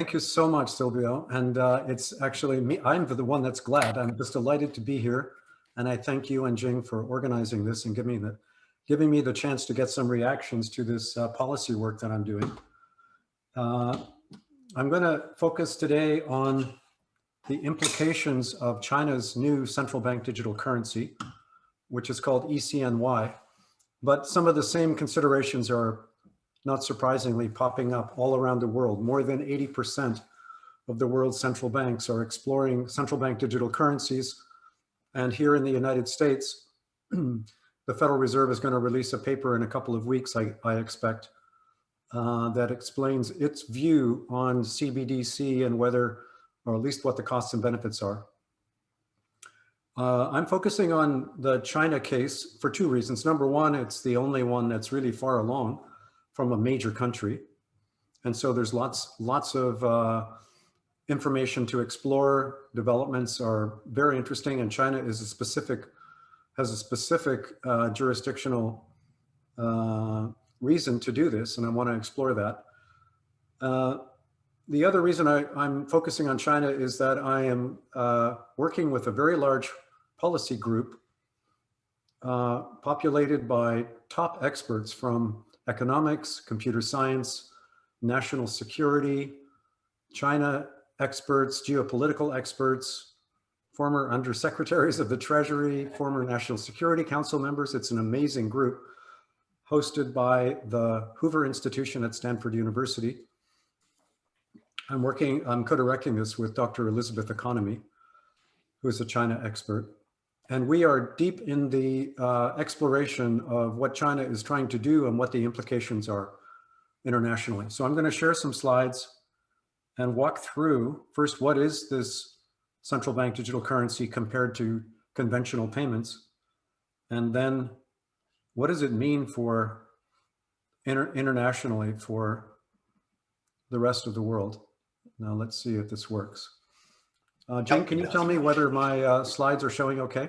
Thank you so much, Silvio. And it's actually me. I'm the one that's glad. I'm just delighted to be here. And I thank you and Jing for organizing this and giving me the chance to get some reactions to this policy work that I'm doing. I'm going to focus today on the implications of China's new central bank digital currency, which is called ECNY. But some of the same considerations are not surprisingly popping up all around the world. More than 80% of the world's central banks are exploring central bank digital currencies. And here in the United States, the Federal Reserve is going to release a paper in a couple of weeks, I expect, that explains its view on CBDC and whether, or at least what the costs and benefits are. I'm focusing on the China case for two reasons. Number one, it's the only one that's really far along from a major country. And so there's lots of information to explore. Developments are very interesting, and China is has a specific jurisdictional reason to do this, and I want to explore that. The other reason I'm focusing on China is that I am working with a very large policy group populated by top experts from economics, computer science, national security, China experts, geopolitical experts, former undersecretaries of the Treasury, former National Security Council members. It's an amazing group hosted by the Hoover Institution at Stanford University. I'm co-directing this with Dr. Elizabeth Economy, who is a China expert. And we are deep in the exploration of what China is trying to do and what the implications are internationally. So I'm going to share some slides and walk through first, what is this central bank digital currency compared to conventional payments? And then what does it mean for internationally for the rest of the world? Now let's see if this works. Jing, can you tell me whether my slides are showing okay?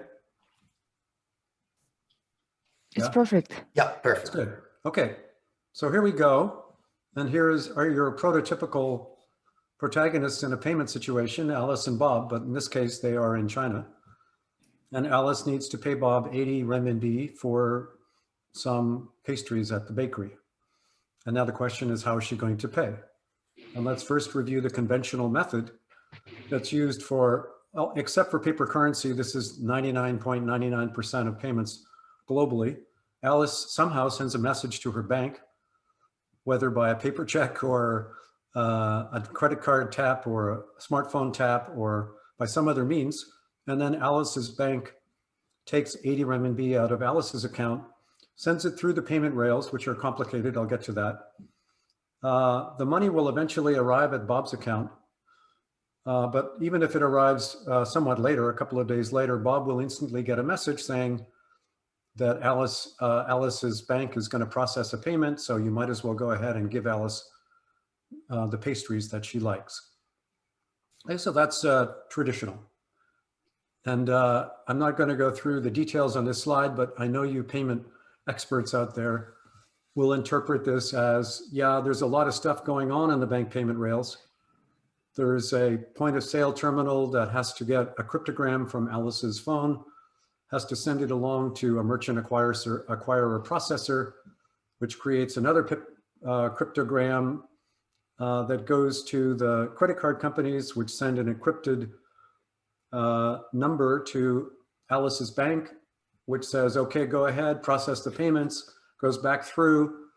It's perfect. Yeah, perfect. That's good. Okay, so here we go. And here are your prototypical protagonists in a payment situation, Alice and Bob, but in this case, they are in China. And Alice needs to pay Bob 80 renminbi for some pastries at the bakery. And now the question is, how is she going to pay? And let's first review the conventional method that's used for, well, except for paper currency, this is 99.99% of payments globally. Alice somehow sends a message to her bank, whether by a paper check or a credit card tap or a smartphone tap or by some other means. And then Alice's bank takes 80 renminbi out of Alice's account, sends it through the payment rails, which are complicated. I'll get to that. The money will eventually arrive at Bob's account. But even if it arrives somewhat later, a couple of days later, Bob will instantly get a message saying that Alice's bank is going to process a payment, so you might as well go ahead and give Alice the pastries that she likes. Okay, so that's traditional. And I'm not going to go through the details on this slide, but I know you payment experts out there will interpret this as, yeah, there's a lot of stuff going on the bank payment rails. There's a point of sale terminal that has to get a cryptogram from Alice's phone, has to send it along to a merchant acquirer processor, which creates another cryptogram that goes to the credit card companies, which send an encrypted number to Alice's bank, which says, okay, go ahead, process the payments, goes back through,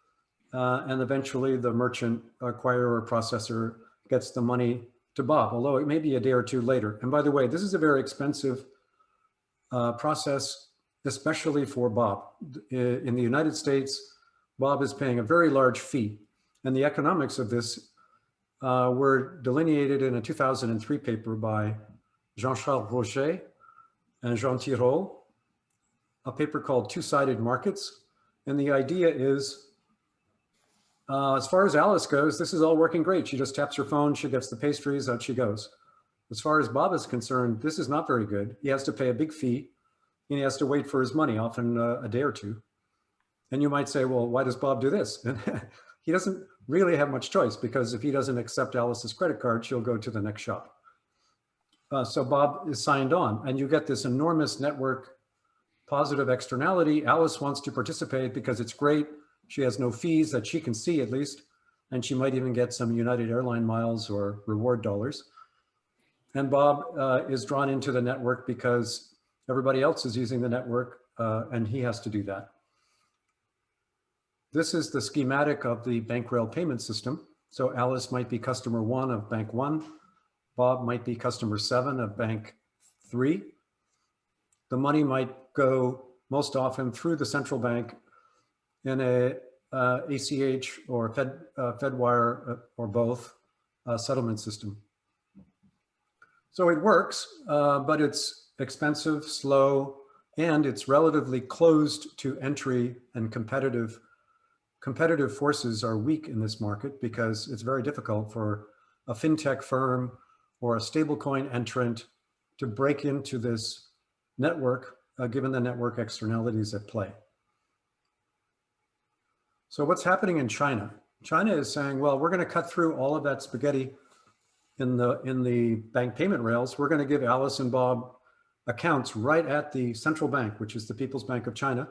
and eventually the merchant acquirer processor gets the money to Bob, although it may be a day or two later. And by the way, this is a very expensive process, especially for Bob. In the United States, Bob is paying a very large fee. And the economics of this were delineated in a 2003 paper by Jean-Charles Roger and Jean Tirole, a paper called Two-Sided Markets. And the idea is, as far as Alice goes, this is all working great. She just taps her phone, she gets the pastries, out she goes. As far as Bob is concerned, this is not very good. He has to pay a big fee, and he has to wait for his money, often a day or two. And you might say, well, why does Bob do this? And really have much choice, because if he doesn't accept Alice's credit card, she'll go to the next shop. So Bob is signed on, and you get this enormous network positive externality. Alice wants to participate because it's great. She has no fees that she can see, at least, and she might even get some United Airline miles or reward dollars. And Bob is drawn into the network because everybody else is using the network, and he has to do that. This is the schematic of the bank rail payment system. So Alice might be customer 1 of bank 1. Bob might be customer 7 of bank 3. The money might go most often through the central bank in a ACH or Fedwire or both settlement system. So it works, but it's expensive, slow, and it's relatively closed to entry, and competitive forces are weak in this market because it's very difficult for a fintech firm or a stablecoin entrant to break into this network, given the network externalities at play. So what's happening in China? China is saying, well, we're going to cut through all of that spaghetti in the bank payment rails. We're going to give Alice and Bob accounts right at the central bank, which is the People's Bank of China.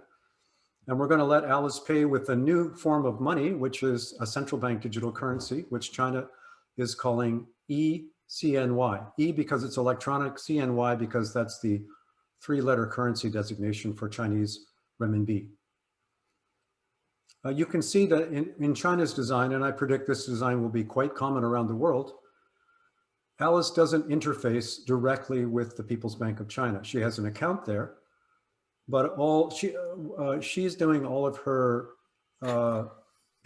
And we're going to let Alice pay with a new form of money, which is a central bank digital currency, which China is calling eCNY. E because it's electronic, CNY because that's the 3-letter currency designation for Chinese renminbi. You can see that in China's design, and I predict this design will be quite common around the world, Alice doesn't interface directly with the People's Bank of China. She has an account there, but she's doing all of her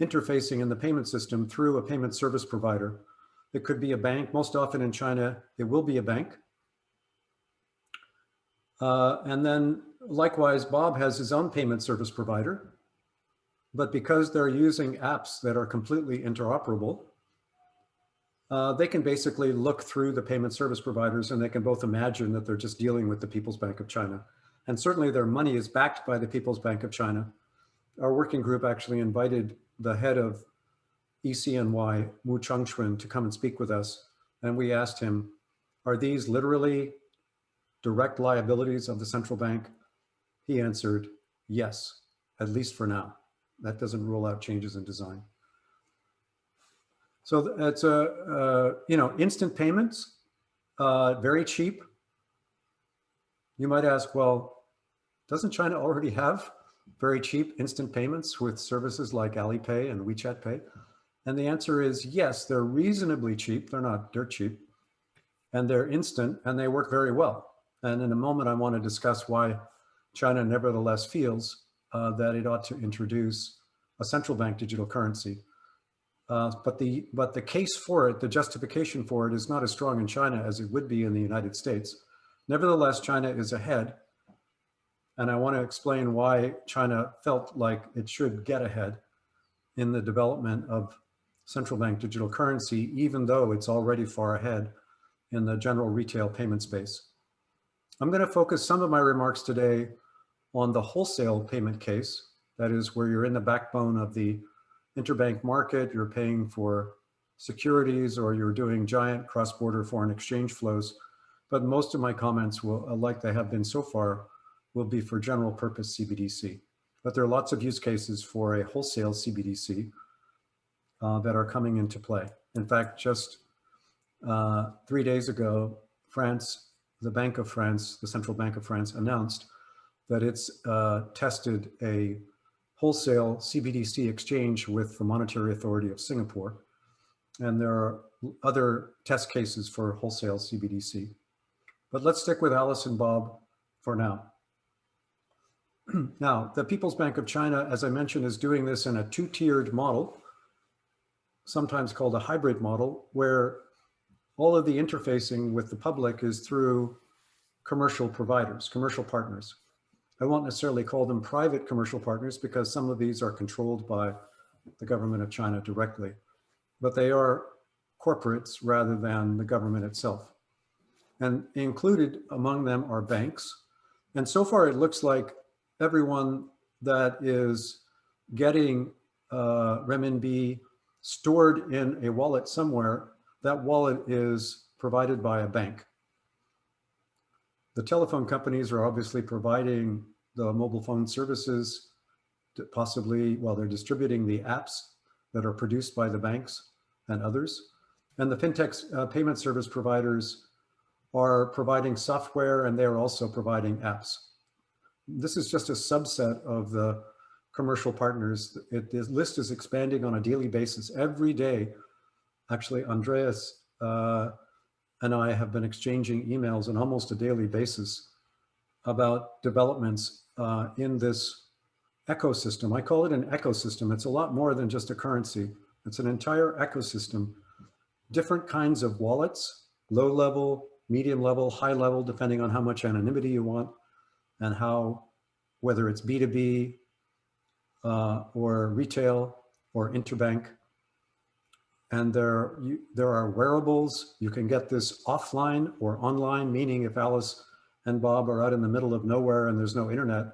interfacing in the payment system through a payment service provider. It could be a bank. Most often in China, it will be a bank. And then likewise, Bob has his own payment service provider, but because they're using apps that are completely interoperable, they can basically look through the payment service providers, and they can both imagine that they're just dealing with the People's Bank of China. And certainly their money is backed by the People's Bank of China. Our working group actually invited the head of eCNY, Wu Chengxun, to come and speak with us. And we asked him, are these literally direct liabilities of the central bank? He answered, yes, at least for now. That doesn't rule out changes in design. So it's instant payments, very cheap. You might ask, well, doesn't China already have very cheap instant payments with services like Alipay and WeChat Pay? And the answer is yes, they're reasonably cheap. They're not dirt cheap, and they're instant, and they work very well. And in a moment, I want to discuss why China nevertheless feels that it ought to introduce a central bank digital currency. But the case for it, the justification for it, is not as strong in China as it would be in the United States. Nevertheless, China is ahead. And I want to explain why China felt like it should get ahead in the development of central bank digital currency, even though it's already far ahead in the general retail payment space. I'm going to focus some of my remarks today on the wholesale payment case. That is where you're in the backbone of the interbank market, you're paying for securities, or you're doing giant cross-border foreign exchange flows. But most of my comments will, like they have been so far, will be for general purpose CBDC. But there are lots of use cases for a wholesale CBDC that are coming into play. In fact, just 3 days ago, France, the Bank of France, the Central Bank of France, announced that it's tested a wholesale CBDC exchange with the Monetary Authority of Singapore. And there are other test cases for wholesale CBDC. But let's stick with Alice and Bob for now. Now, the People's Bank of China, as I mentioned, is doing this in a 2-tiered model, sometimes called a hybrid model, where all of the interfacing with the public is through commercial providers, commercial partners. I won't necessarily call them private commercial partners because some of these are controlled by the government of China directly, but they are corporates rather than the government itself. And included among them are banks. And so far it looks like everyone that is getting renminbi stored in a wallet somewhere. That wallet is provided by a bank. The telephone companies are obviously providing the mobile phone services, possibly, well, they're distributing the apps that are produced by the banks and others. And the fintech payment service providers are providing software, and they're also providing apps. This is just a subset of the commercial partners. This list is expanding on a daily basis. Every day, actually, Andreas and I have been exchanging emails on almost a daily basis about developments in this ecosystem. I call it an ecosystem. It's a lot more than just a currency. It's an entire ecosystem. Different kinds of wallets, low level, medium level, high level, depending on how much anonymity you want and how, whether it's B2B or retail or interbank. And there are wearables. You can get this offline or online, meaning if Alice and Bob are out in the middle of nowhere and there's no internet,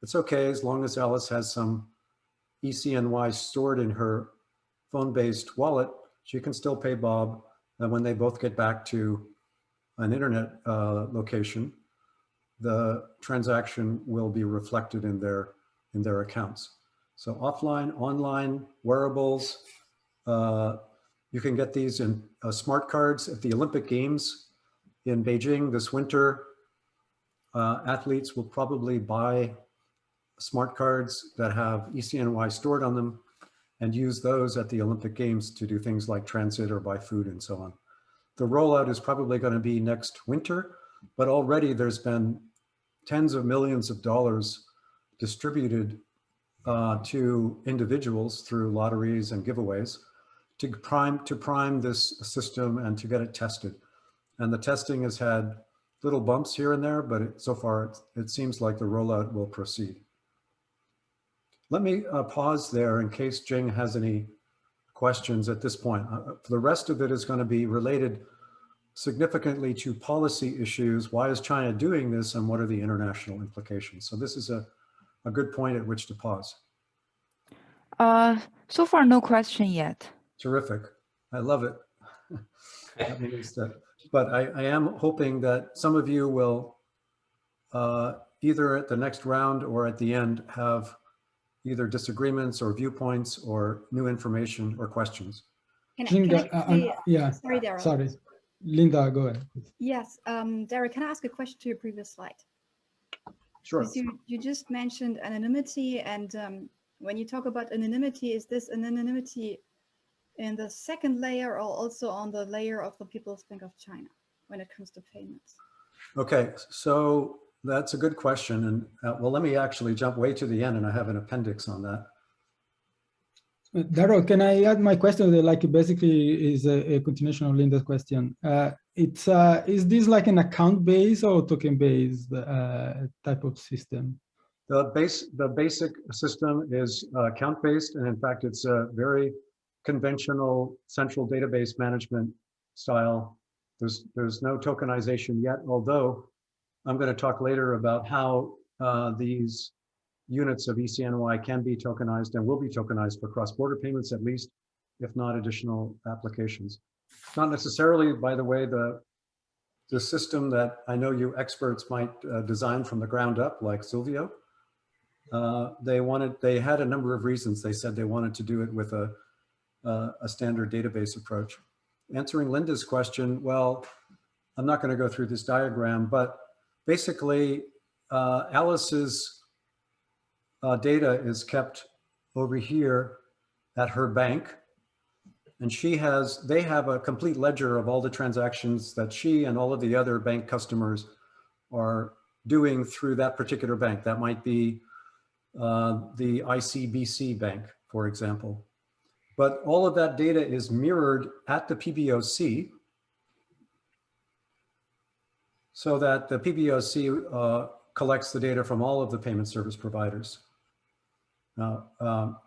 it's okay as long as Alice has some ECNY stored in her phone-based wallet, she can still pay Bob. And when they both get back to an internet location, the transaction will be reflected in their accounts. So offline, online, wearables, you can get these in smart cards at the Olympic Games in Beijing this winter. Athletes will probably buy smart cards that have ECNY stored on them and use those at the Olympic Games to do things like transit or buy food and so on. The rollout is probably going to be next winter, but already there's been tens of millions of dollars distributed to individuals through lotteries and giveaways to prime this system and to get it tested. And the testing has had little bumps here and there, but so far it seems like the rollout will proceed. Let me pause there in case Jing has any questions at this point. The rest of it is going to be related significantly to policy issues. Why is China doing this and what are the international implications? So this is a good point at which to pause. So far, no question yet. Terrific. I love it. That means that, but I am hoping that some of you will either at the next round or at the end have either disagreements or viewpoints or new information or questions. Yeah. Sorry, Darrell. Sorry. Linda, go ahead. Yes, Darrell, can I ask a question to your previous slide? Sure. You just mentioned anonymity, and when you talk about anonymity, is this an anonymity in the second layer or also on the layer of the People's Bank of China when it comes to payments? Okay, so that's a good question. And well, let me actually jump way to the end, and I have an appendix on that. Darrell, can I add my question that like basically is a continuation of Linda's question? Is this like an account-based or token-based type of system? The basic system is account-based, and in fact, it's a very conventional central database management style. There's no tokenization yet, although I'm going to talk later about how these units of ECNY can be tokenized and will be tokenized for cross-border payments at least, if not additional applications. Not necessarily, by the way, the system that I know you experts might design from the ground up, like Silvio. They had a number of reasons. They said they wanted to do it with a standard database approach. Answering Linda's question, well, I'm not going to go through this diagram, but basically Alice's data is kept over here at her bank, and they have a complete ledger of all the transactions that she and all of the other bank customers are doing through that particular bank. That might be the ICBC bank, for example. But all of that data is mirrored at the PBOC so that the PBOC collects the data from all of the payment service providers. Now,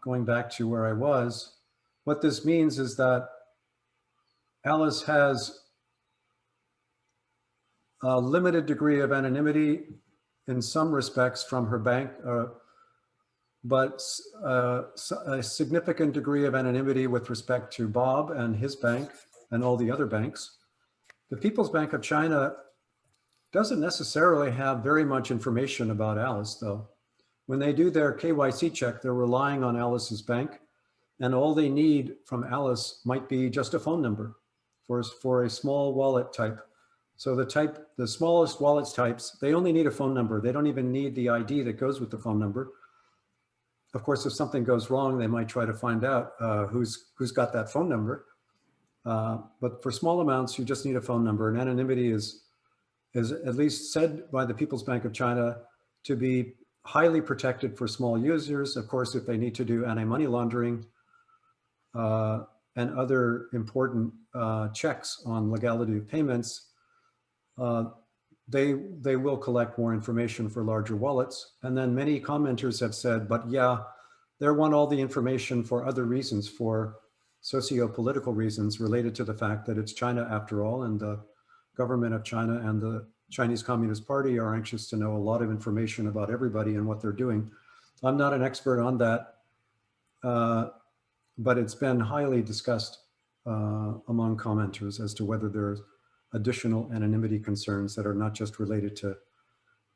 going back to where I was, what this means is that Alice has a limited degree of anonymity in some respects from her bank. but a significant degree of anonymity with respect to Bob and his bank and all the other banks. The People's Bank of China doesn't necessarily have very much information about Alice, though. When they do their KYC check, they're relying on Alice's bank, and all they need from Alice might be just a phone number for a small wallet type. So the smallest wallets types, they only need a phone number. They don't even need the ID that goes with the phone number. Of course, if something goes wrong, they might try to find out who's got that phone number. But for small amounts, you just need a phone number, and anonymity is at least said by the People's Bank of China to be highly protected for small users. Of course, if they need to do anti-money laundering and other important checks on legality of payments, they will collect more information for larger wallets. And then many commenters have said, but yeah, they want all the information for other reasons, for socio-political reasons related to the fact that it's China after all, and the government of China and the Chinese Communist Party are anxious to know a lot of information about everybody and what they're doing. I'm not an expert on that, but it's been highly discussed among commenters as to whether there's additional anonymity concerns that are not just related to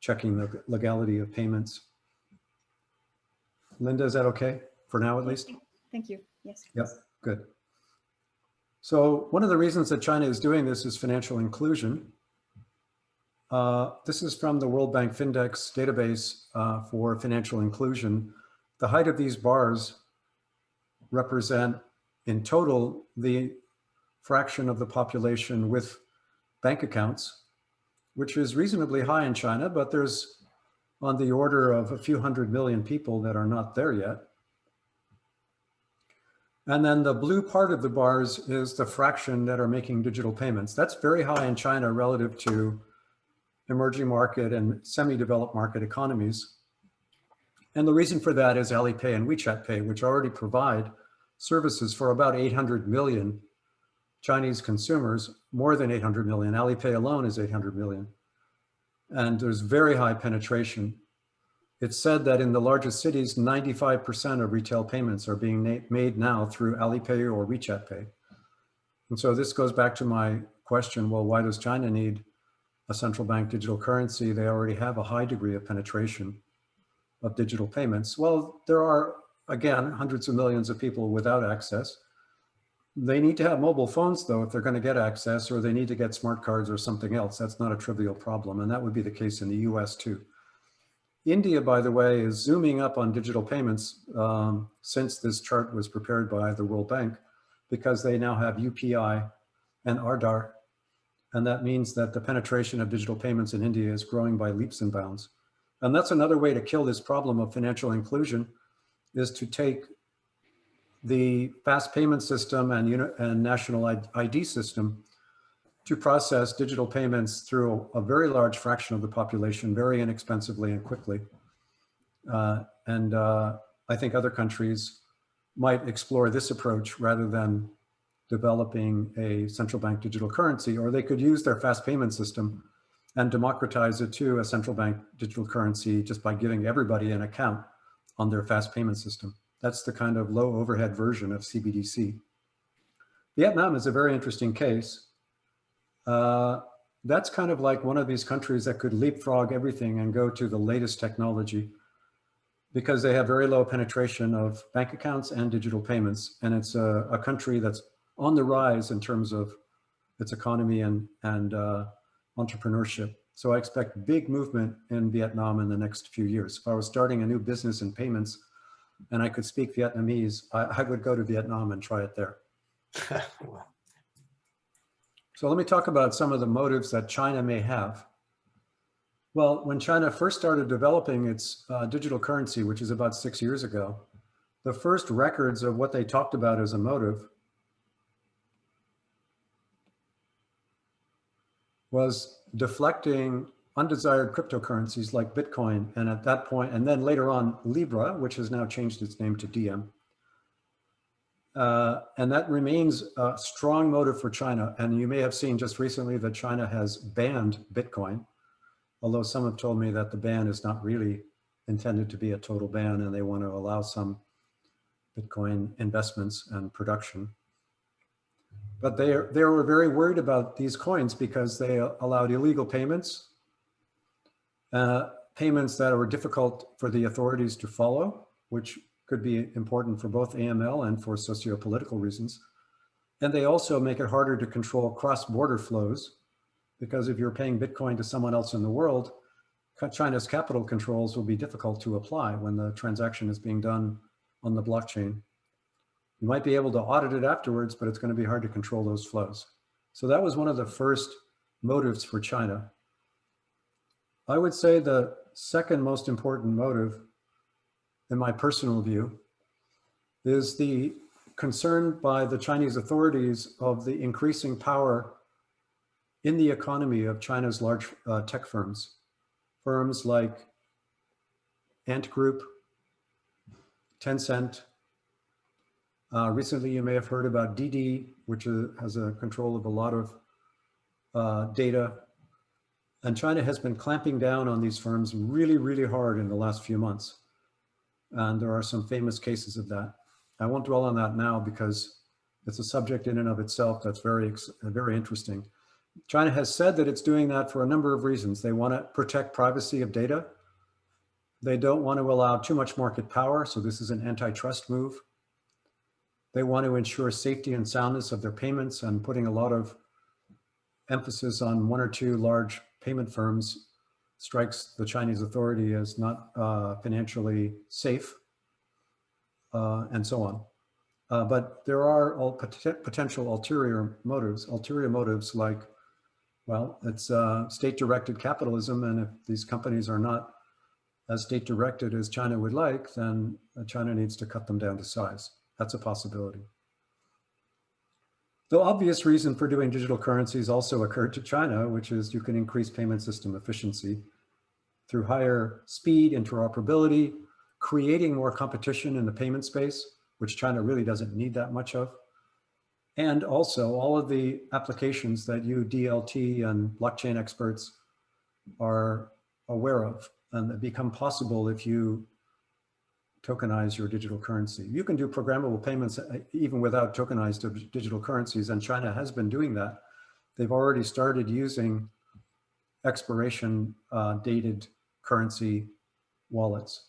checking the legality of payments. Linda, is that okay for now at least? Thank you. Yes. Yep, good. So one of the reasons that China is doing this is financial inclusion. This is from the World Bank Findex database for financial inclusion. The height of these bars represent in total the fraction of the population with bank accounts, which is reasonably high in China, but there's on the order of a few 100 million people that are not there yet. And then the blue part of the bars is the fraction that are making digital payments. That's very high in China relative to emerging market and semi-developed market economies. And the reason for that is Alipay and WeChat Pay, which already provide services for about 800 million Chinese consumers, more than 800 million. Alipay alone is 800 million. And there's very high penetration. It's said that in the largest cities, 95% of retail payments are being made now through Alipay or WeChat Pay. And so this goes back to my question, well, why does China need a central bank digital currency? They already have a high degree of penetration of digital payments. Well, there are, again, hundreds of millions of people without access. They need to have mobile phones, though, if they're going to get access, or they need to get smart cards or something else. That's not a trivial problem, and that would be the case in the US, too. India, by the way, is zooming up on digital payments since this chart was prepared by the World Bank, because they now have UPI and Aadhaar, and that means that the penetration of digital payments in India is growing by leaps and bounds. And that's another way to kill this problem of financial inclusion, is to take the fast payment system and national ID system to process digital payments through a very large fraction of the population, very inexpensively and quickly. I think other countries might explore this approach rather than developing a central bank digital currency, or they could use their fast payment system and democratize it to a central bank digital currency just by giving everybody an account on their fast payment system. That's the kind of low overhead version of CBDC. Vietnam is a very interesting case. That's kind of like one of these countries that could leapfrog everything and go to the latest technology, because they have very low penetration of bank accounts and digital payments. And it's a country that's on the rise in terms of its economy and entrepreneurship. So I expect big movement in Vietnam in the next few years. If I was starting a new business in payments and I could speak Vietnamese, I would go to Vietnam and try it there. So let me talk about some of the motives that China may have. Well, when China first started developing its digital currency, which is about 6 years ago, the first records of what they talked about as a motive was deflecting undesired cryptocurrencies like Bitcoin, and at that point, and then later on Libra, which has now changed its name to Diem. And that remains a strong motive for China. And you may have seen just recently that China has banned Bitcoin, although some have told me that the ban is not really intended to be a total ban, and they want to allow some Bitcoin investments and production. But they were very worried about these coins because they allowed illegal payments, payments that were difficult for the authorities to follow, which could be important for both AML and for socio-political reasons. And they also make it harder to control cross-border flows, because if you're paying Bitcoin to someone else in the world, China's capital controls will be difficult to apply when the transaction is being done on the blockchain. You might be able to audit it afterwards, but it's going to be hard to control those flows. So that was one of the first motives for China. I would say the second most important motive, in my personal view, is the concern by the Chinese authorities of the increasing power in the economy of China's large tech firms. Firms like Ant Group, Tencent. Recently, you may have heard about Didi, which has a control of a lot of data. And China has been clamping down on these firms really, really hard in the last few months. And there are some famous cases of that. I won't dwell on that now because it's a subject in and of itself that's very, very interesting. China has said that it's doing that for a number of reasons. They want to protect privacy of data. They don't want to allow too much market power, so this is an antitrust move. They want to ensure safety and soundness of their payments, and putting a lot of emphasis on one or two large payment firms strikes the Chinese authority as not financially safe, and so on. But there are potential ulterior motives like, well, it's state-directed capitalism, and if these companies are not as state-directed as China would like, then China needs to cut them down to size. That's a possibility. The obvious reason for doing digital currencies also occurred to China, which is you can increase payment system efficiency through higher speed, interoperability, creating more competition in the payment space, which China really doesn't need that much of. And also all of the applications that you DLT and blockchain experts are aware of, and that become possible if you tokenize your digital currency. You can do programmable payments even without tokenized digital currencies, and China has been doing that. They've already started using expiration dated currency wallets.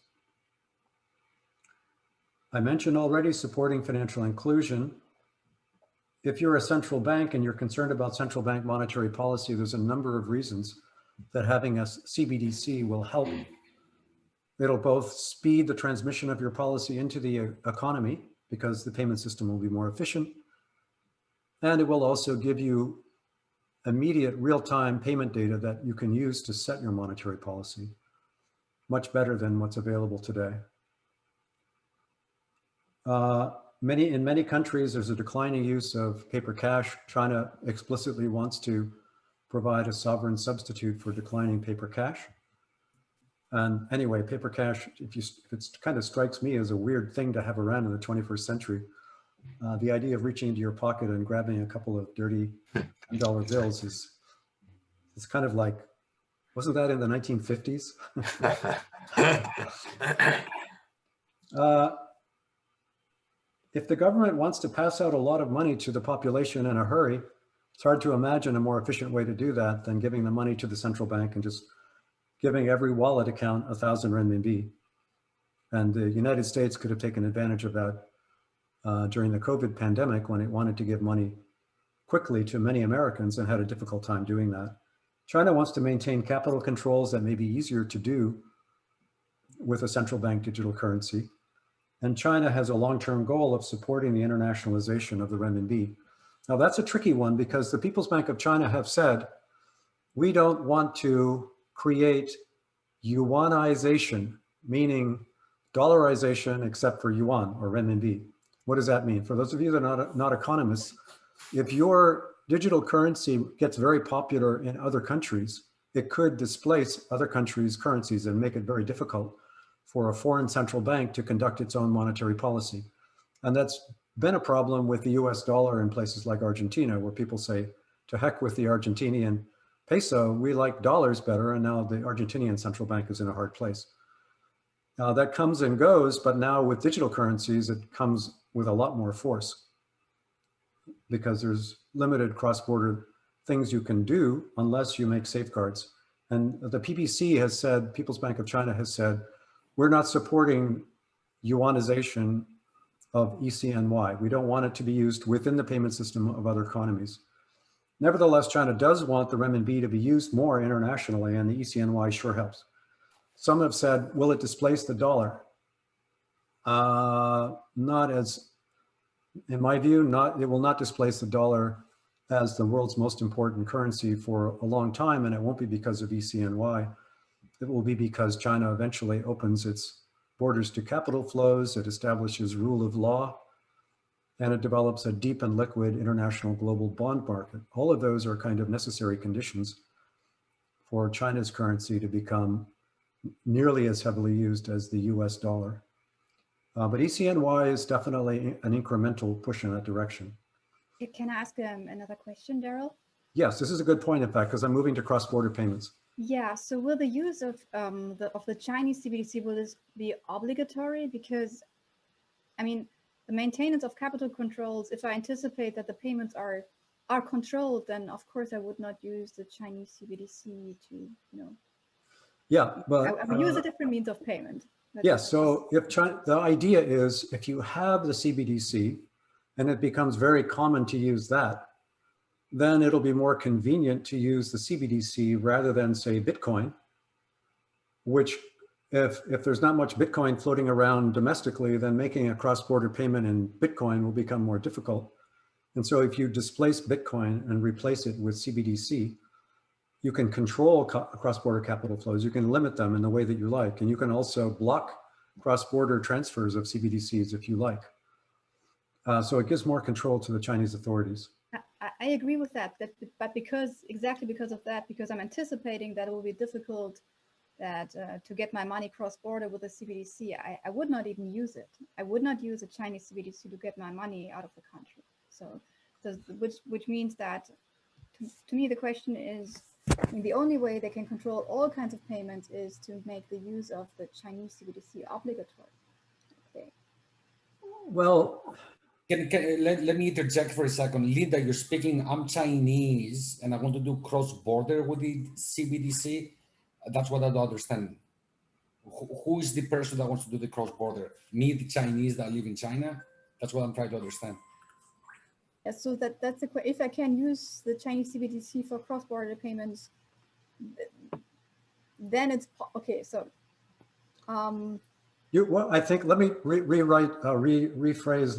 I mentioned already supporting financial inclusion. If you're a central bank and you're concerned about central bank monetary policy, there's a number of reasons that having a CBDC will help. It'll both speed the transmission of your policy into the economy because the payment system will be more efficient. And it will also give you immediate real-time payment data that you can use to set your monetary policy, much better than what's available today. In many countries, there's a declining use of paper cash. China explicitly wants to provide a sovereign substitute for declining paper cash. And anyway, paper cash, if it kind of strikes me as a weird thing to have around in the 21st century, the idea of reaching into your pocket and grabbing a couple of dirty $10 bills is kind of like, wasn't that in the 1950s? If the government wants to pass out a lot of money to the population in a hurry, it's hard to imagine a more efficient way to do that than giving the money to the central bank and just giving every wallet account 1,000 renminbi. And the United States could have taken advantage of that during the COVID pandemic when it wanted to give money quickly to many Americans and had a difficult time doing that. China wants to maintain capital controls that may be easier to do with a central bank digital currency. And China has a long-term goal of supporting the internationalization of the renminbi. Now that's a tricky one because the People's Bank of China have said, we don't want to create yuanization, meaning dollarization except for yuan or renminbi. What does that mean? For those of you that are not economists, if your digital currency gets very popular in other countries, it could displace other countries' currencies and make it very difficult for a foreign central bank to conduct its own monetary policy. And that's been a problem with the US dollar in places like Argentina, where people say, to heck with the That comes and goes, but now with digital currencies, it comes with a lot more force because there's limited cross-border things you can do unless you make safeguards. And the PBC has said, People's Bank of China has said, we're not supporting yuanization of ECNY. We don't want it to be used within the payment system of other economies. Nevertheless, China does want the renminbi to be used more internationally, and the ECNY sure helps. Some have said, will it displace the dollar? Not as, in my view, it will not displace the dollar as the world's most important currency for a long time, and it won't be because of ECNY. It will be because China eventually opens its borders to capital flows, it establishes rule of law, and it develops a deep and liquid international global bond market. All of those are kind of necessary conditions for China's currency to become nearly as heavily used as the US dollar. But ECNY is definitely an incremental push in that direction. Can I ask another question, Darrell? Yes, this is a good point, in fact, because I'm moving to cross-border payments. Yeah, so will the use of the Chinese CBDC, will this be obligatory? Because, I mean, the maintenance of capital controls, if I anticipate that the payments are controlled, then of course I would not use the Chinese CBDC to, you know. Yeah, but I would use a different means of payment. Yes, so if China, the idea is if you have the CBDC and it becomes very common to use that, then it'll be more convenient to use the CBDC rather than say Bitcoin, which if there's not much Bitcoin floating around domestically, then making a cross-border payment in Bitcoin will become more difficult. And so if you displace Bitcoin and replace it with CBDC, you can control cross-border capital flows. You can limit them in the way that you like. And you can also block cross-border transfers of CBDCs if you like. So it gives more control to the Chinese authorities. I agree with that, but exactly because of that, because I'm anticipating that it will be difficult to get my money cross-border with a CBDC, I would not even use it. I would not use a Chinese CBDC to get my money out of the country. So, which means that, to me, the question is, I mean, the only way they can control all kinds of payments is to make the use of the Chinese CBDC obligatory. Okay. Well, let me interject for a second. Linda, you're speaking, I'm Chinese and I want to do cross-border with the CBDC. That's what I don't understand. Who is the person that wants to do the cross-border? Me, the Chinese that live in China? That's what I'm trying to understand. Yeah, so that's if I can use the Chinese CBDC for cross-border payments, then it's okay. So, well, I think let me rephrase.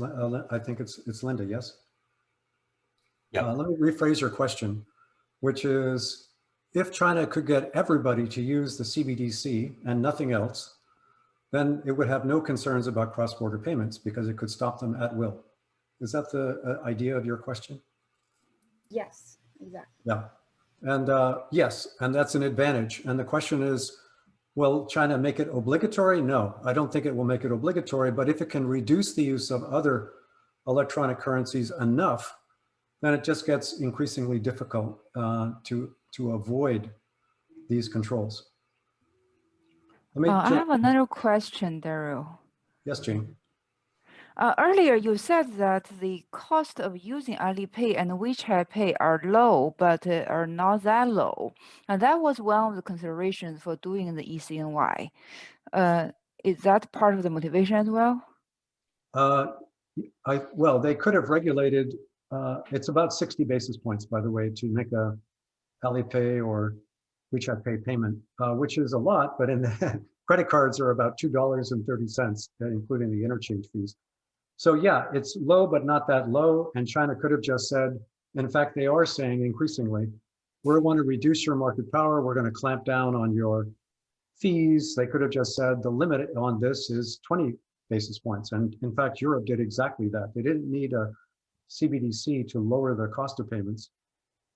I think it's Linda. Yes. Yeah. Let me rephrase your question, which is, if China could get everybody to use the CBDC and nothing else, then it would have no concerns about cross-border payments because it could stop them at will. Is that the idea of your question? yes, exactly. Yeah, and yes, and that's an advantage. And the question is, will China make it obligatory? No, I don't think it will make it obligatory, but if it can reduce the use of other electronic currencies enough, then it just gets increasingly difficult to avoid these controls. I have another question, Darrell. Yes, Jane. Earlier, you said that the cost of using Alipay and WeChat Pay are low, but are not that low. And that was one of the considerations for doing the ECNY. Is that part of the motivation as well? Well, they could have regulated, it's about 60 basis points, by the way, to make a Alipay or WeChat Pay payment, which is a lot, but in the credit cards are about $2.30, including the interchange fees. So yeah, it's low, but not that low. And China could have just said, in fact, they are saying increasingly, we want to reduce your market power. We're going to clamp down on your fees. They could have just said the limit on this is 20 basis points. And in fact, Europe did exactly that. They didn't need a CBDC to lower the cost of payments.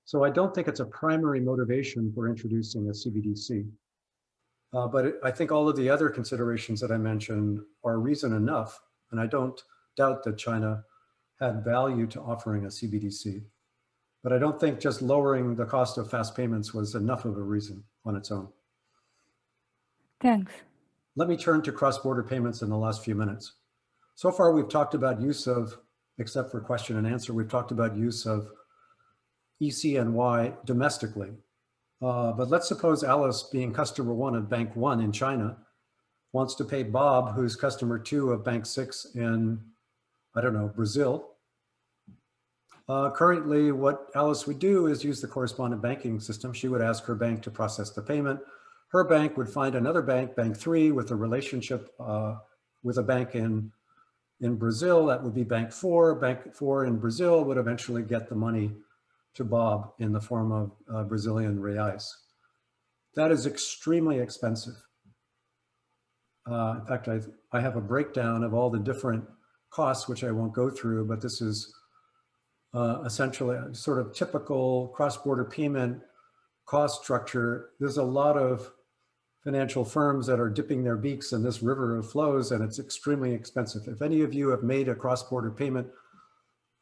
So I don't think it's a primary motivation for introducing a CBDC. But I think all of the other considerations that I mentioned are reason enough. And I don't doubt that China had value to offering a CBDC. But I don't think just lowering the cost of fast payments was enough of a reason on its own. Thanks. let me turn to cross-border payments in the last few minutes. So far, we've talked about use of, except for question and answer, we've talked about use of ECNY domestically. But let's suppose Alice, being customer 1 of Bank 1 in China, wants to pay Bob, who's customer 2 of Bank 6 in, I don't know, Brazil. Currently, what Alice would do is use the correspondent banking system. She would ask her bank to process the payment. Her bank would find another bank, Bank 3, with a relationship with a bank in Brazil. That would be Bank 4. Bank 4 in Brazil would eventually get the money to Bob in the form of Brazilian reais. That is extremely expensive. In fact, I have a breakdown of all the different costs, which I won't go through, but this is essentially a sort of typical cross-border payment cost structure. There's a lot of financial firms that are dipping their beaks in this river of flows, and it's extremely expensive. If any of you have made a cross-border payment,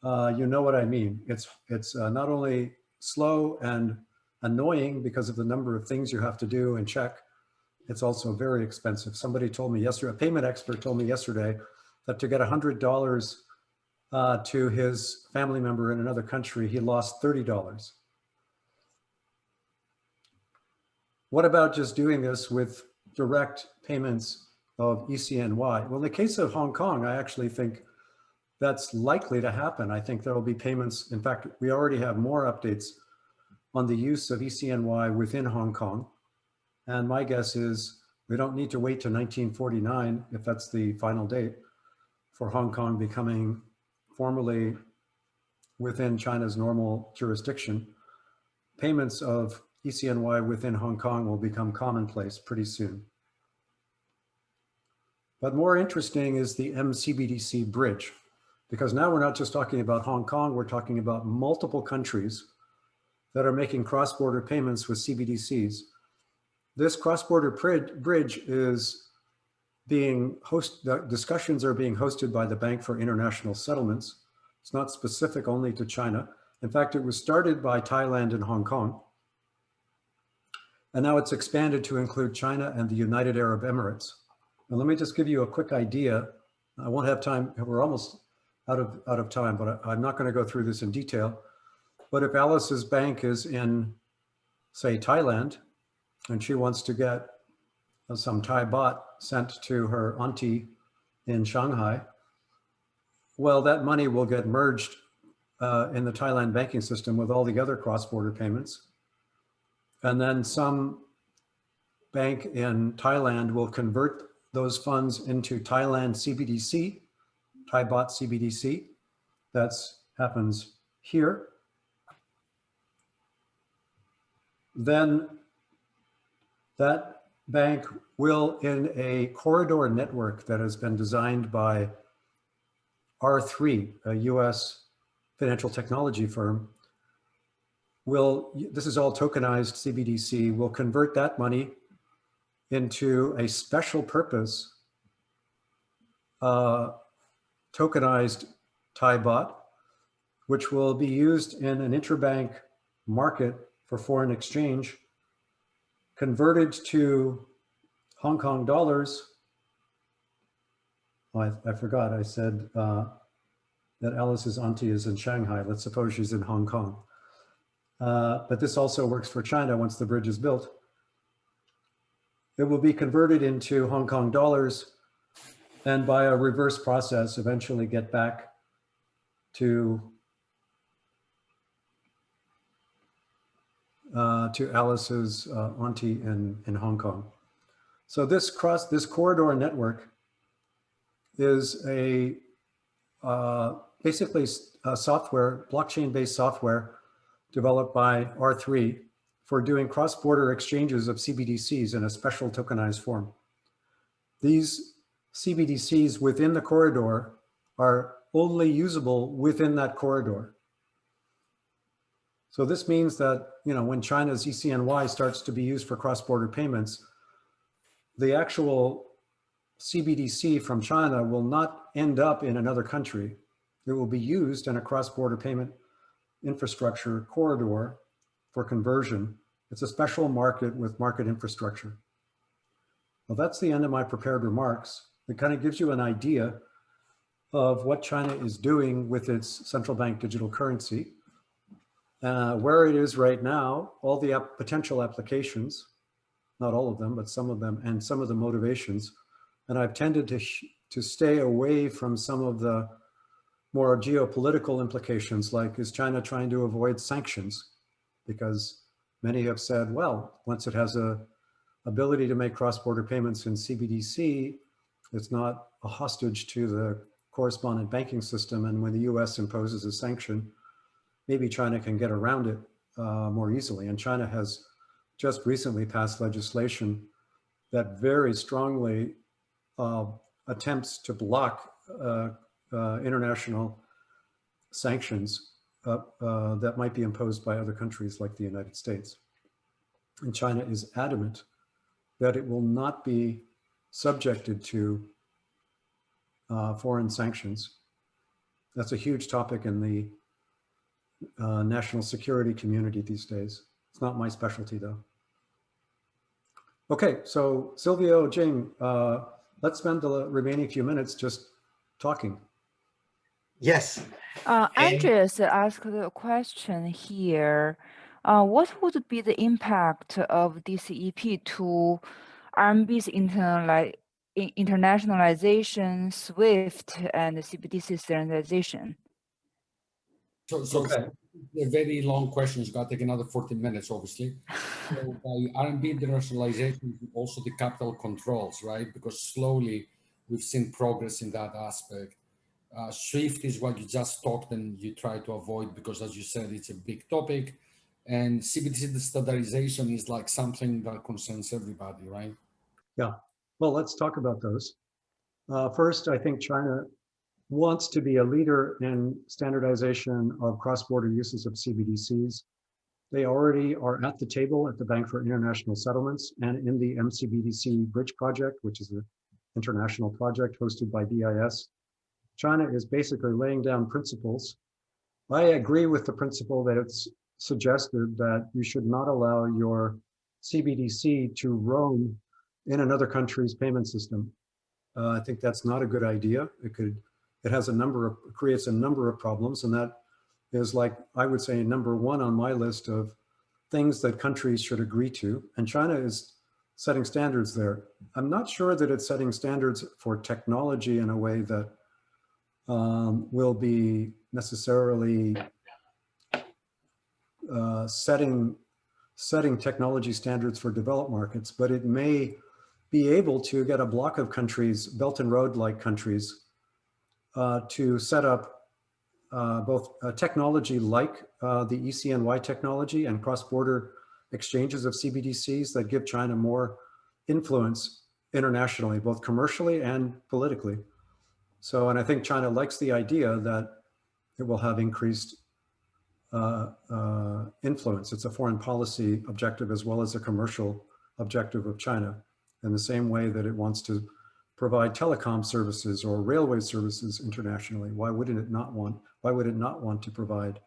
you know what I mean. It's not only slow and annoying because of the number of things you have to do and check, it's also very expensive. Somebody told me yesterday, a payment expert told me yesterday that to get $100 to his family member in another country, he lost $30. What about just doing this with direct payments of ECNY? Well, in the case of Hong Kong, I actually think that's likely to happen. I think there will be payments. In fact, we already have more updates on the use of ECNY within Hong Kong. And my guess is we don't need to wait to 1949, if that's the final date, for Hong Kong becoming formally within China's normal jurisdiction. Payments of ECNY within Hong Kong will become commonplace pretty soon. But more interesting is the MCBDC bridge, because now we're not just talking about Hong Kong, we're talking about multiple countries that are making cross-border payments with CBDCs. This cross-border bridge is being discussions are being hosted by the Bank for International Settlements. It's not specific only to China. In fact, it was started by Thailand and Hong Kong. And now it's expanded to include China and the United Arab Emirates. Now, let me just give you a quick idea. I won't have time, we're almost out of time, but I'm not going to go through this in detail. But if Alice's bank is in, say, Thailand, and she wants to get some Thai baht sent to her auntie in Shanghai, well, that money will get merged in the Thailand banking system with all the other cross-border payments. And then some bank in Thailand will convert those funds into Thailand CBDC, Thai baht CBDC. That happens here. Then that bank will, in a corridor network that has been designed by R3, a US financial technology firm, this is all tokenized CBDC, will convert that money into a special purpose tokenized Thai baht, which will be used in an interbank market for foreign exchange, converted to Hong Kong dollars. Oh, I forgot, I said that Alice's auntie is in Shanghai. Let's suppose she's in Hong Kong. But this also works for China once the bridge is built. It will be converted into Hong Kong dollars and by a reverse process eventually get back to Alice's auntie in Hong Kong. So this corridor network is a basically a software, blockchain-based software developed by R3 for doing cross-border exchanges of CBDCs in a special tokenized form. These CBDCs within the corridor are only usable within that corridor. So this means that, when China's ECNY starts to be used for cross-border payments, the actual CBDC from China will not end up in another country. It will be used in a cross-border payment infrastructure corridor for conversion. It's a special market with market infrastructure. Well, that's the end of my prepared remarks. It kind of gives you an idea of what China is doing with its central bank digital currency, where it is right now, all the potential applications, not all of them, but some of them, and some of the motivations. And I've tended to stay away from some of the more geopolitical implications, like is China trying to avoid sanctions? Because many have said, well, once it has a ability to make cross-border payments in CBDC, it's not a hostage to the correspondent banking system. And when the US imposes a sanction, maybe China can get around it more easily. And China has just recently passed legislation that very strongly attempts to block international sanctions that might be imposed by other countries like the United States. And China is adamant that it will not be subjected to foreign sanctions. That's a huge topic in the national security community these days. It's not my specialty though. Okay, so Silvio, Jing, let's spend the remaining few minutes just talking. Yes. Andreas asked a question here. What would be the impact of this EP to RMB's internationalization, SWIFT, and CBDC standardization? So Okay. a very long question. It's going to take another 14 minutes, obviously. So by RMB internationalization, also the capital controls, right? Because slowly we've seen progress in that aspect. SWIFT is what you just talked and you try to avoid because, as you said, it's a big topic. And CBDC standardization is like something that concerns everybody, right? Yeah, well, let's talk about those. First, I think China wants to be a leader in standardization of cross-border uses of CBDCs. They already are at the table at the Bank for International Settlements and in the MCBDC Bridge Project, which is an international project hosted by BIS. China is basically laying down principles. I agree with the principle that it's suggested that you should not allow your CBDC to roam in another country's payment system. I think that's not a good idea. It has creates a number of problems, and that is, like, I would say, number one on my list of things that countries should agree to. And China is setting standards there. I'm not sure that it's setting standards for technology in a way that will be necessarily setting technology standards for developed markets, but it may be able to get a block of countries, Belt and Road-like countries, to set up both technology like the ECNY technology and cross-border exchanges of CBDCs that give China more influence internationally, both commercially and politically. So, and I think China likes the idea that it will have increased influence. It's a foreign policy objective as well as a commercial objective of China, in the same way that it wants to provide telecom services or railway services internationally. Why would it not want to provide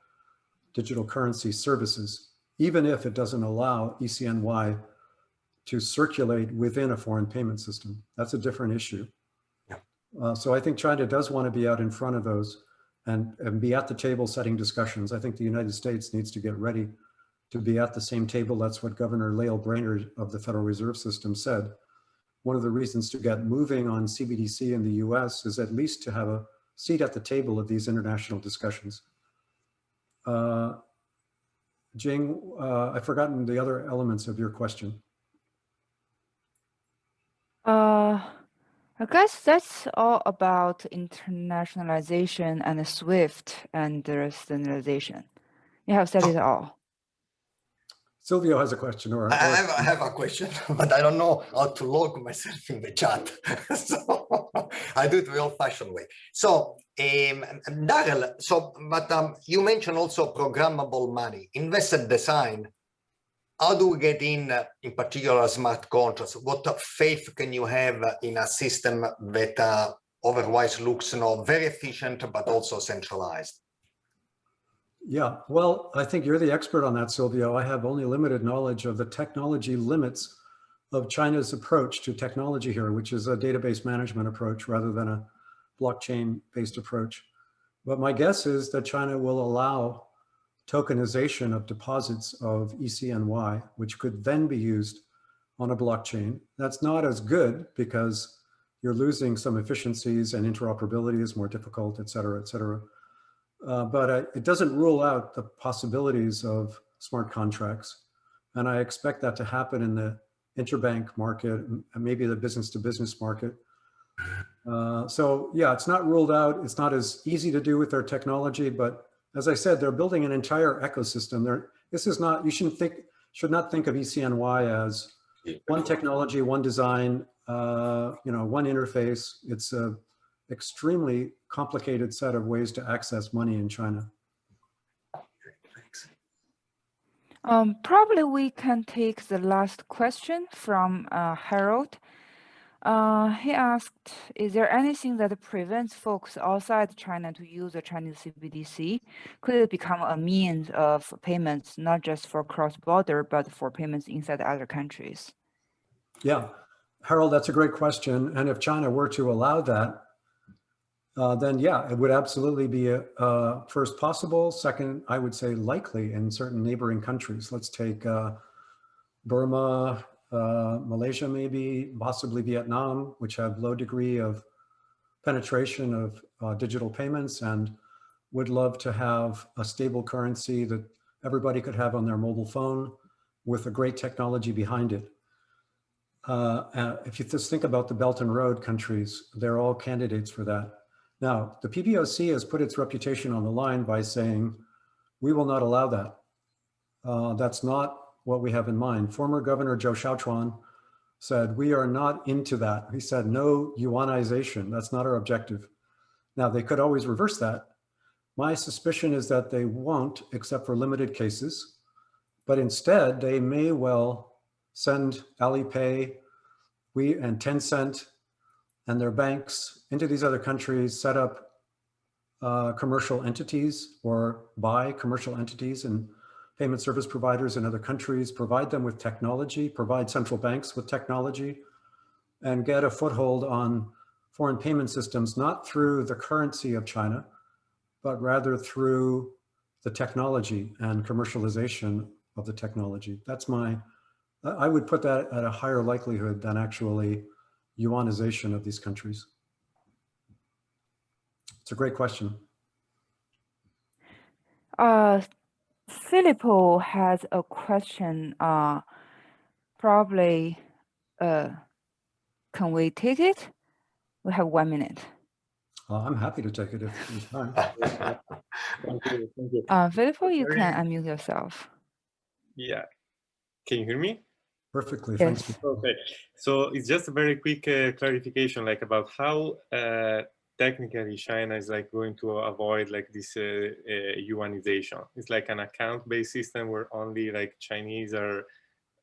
digital currency services, even if it doesn't allow ECNY to circulate within a foreign payment system? That's a different issue. So I think China does want to be out in front of those and be at the table setting discussions. I think the United States needs to get ready to be at the same table. That's what Governor Lael Brainerd of the Federal Reserve System said. One of the reasons to get moving on CBDC in the US is at least to have a seat at the table of these international discussions. Jing, I've forgotten the other elements of your question. I guess that's all about internationalization and SWIFT and the standardization. You have said it all. Silvio has a question, or I have a question, but I don't know how to log myself in the chat. So I do it the old-fashioned way. So, Darrell, you mentioned also programmable money, invested design. How do we get in particular, smart contracts? What faith can you have in a system that otherwise looks very efficient, but also centralized? Yeah, well, I think you're the expert on that, Silvio. I have only limited knowledge of the technology limits of China's approach to technology here, which is a database management approach rather than a blockchain-based approach. But my guess is that China will allow tokenization of deposits of ECNY, which could then be used on a blockchain. That's not as good because you're losing some efficiencies and interoperability is more difficult, et cetera, et cetera. But it doesn't rule out the possibilities of smart contracts. And I expect that to happen in the interbank market and maybe the business-to-business market. So yeah, it's not ruled out. It's not as easy to do with their technology, but as I said, they're building an entire ecosystem. This is not, you should not think of ECNY as one technology, one design, one interface. It's a extremely complicated set of ways to access money in China. Probably we can take the last question from Harold. He asked, is there anything that prevents folks outside China to use the Chinese CBDC? Could it become a means of payments, not just for cross-border, but for payments inside other countries? Yeah, Harold, that's a great question. And if China were to allow that, then yeah, it would absolutely be first possible. Second, I would say likely in certain neighboring countries. Let's take Burma, Malaysia, maybe, possibly Vietnam, which have low degree of penetration of digital payments and would love to have a stable currency that everybody could have on their mobile phone with a great technology behind it. If you just think about the Belt and Road countries, they're all candidates for that. Now, the PBOC has put its reputation on the line by saying, we will not allow that. That's not what we have in mind. Former Governor Zhou Xiaochuan said, we are not into that. He said, no yuanization, that's not our objective. Now, they could always reverse that. My suspicion is that they won't, except for limited cases, but instead they may well send Alipay, and Tencent and their banks into these other countries, set up commercial entities or buy commercial entities and payment service providers in other countries, provide them with technology, provide central banks with technology, and get a foothold on foreign payment systems, not through the currency of China, but rather through the technology and commercialization of the technology. I would put that at a higher likelihood than actually yuanization of these countries. It's a great question. Filippo has a question. Probably, can we take it? We have 1 minute. I'm happy to take it if you time. Thank you. Thank you. Filippo, you can unmute yourself. Yeah. Can you hear me? Perfectly, Yes. thanks. Okay. So it's just a very quick clarification, like about how technically China is like going to avoid like this yuanization. It's like an account-based system where only like Chinese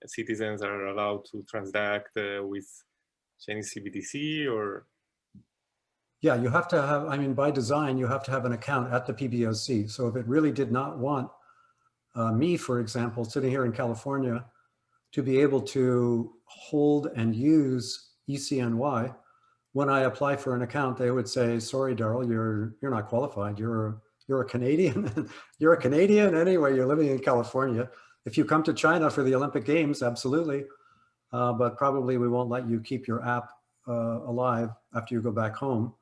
citizens are allowed to transact with Chinese CBDC, or? Yeah, you have to have, I mean, by design, you have to have an account at the PBOC. So if it really did not want me, for example, sitting here in California, to be able to hold and use ECNY, when I apply for an account, they would say, sorry, Darrell, you're not qualified. You're a Canadian. You're a Canadian anyway, you're living in California. If you come to China for the Olympic Games, absolutely. But probably we won't let you keep your app alive after you go back home,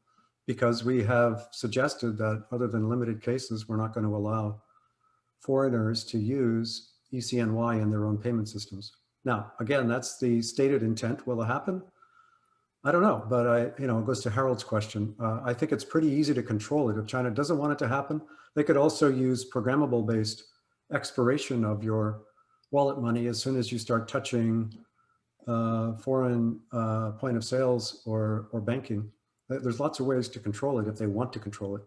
because we have suggested that other than limited cases, we're not going to allow foreigners to use ECNY in their own payment systems. Now, again, that's the stated intent. Will it happen? I don't know, but it goes to Harold's question. I think it's pretty easy to control it. If China doesn't want it to happen, they could also use programmable based expiration of your wallet money as soon as you start touching foreign point of sales or banking. There's lots of ways to control it if they want to control it.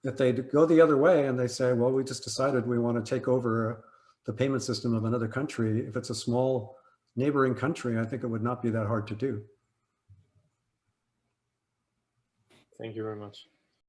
If they go the other way and they say, well, we just decided we want to take over the payment system of another country, if it's a small neighboring country, I think it would not be that hard to do. Thank you very much.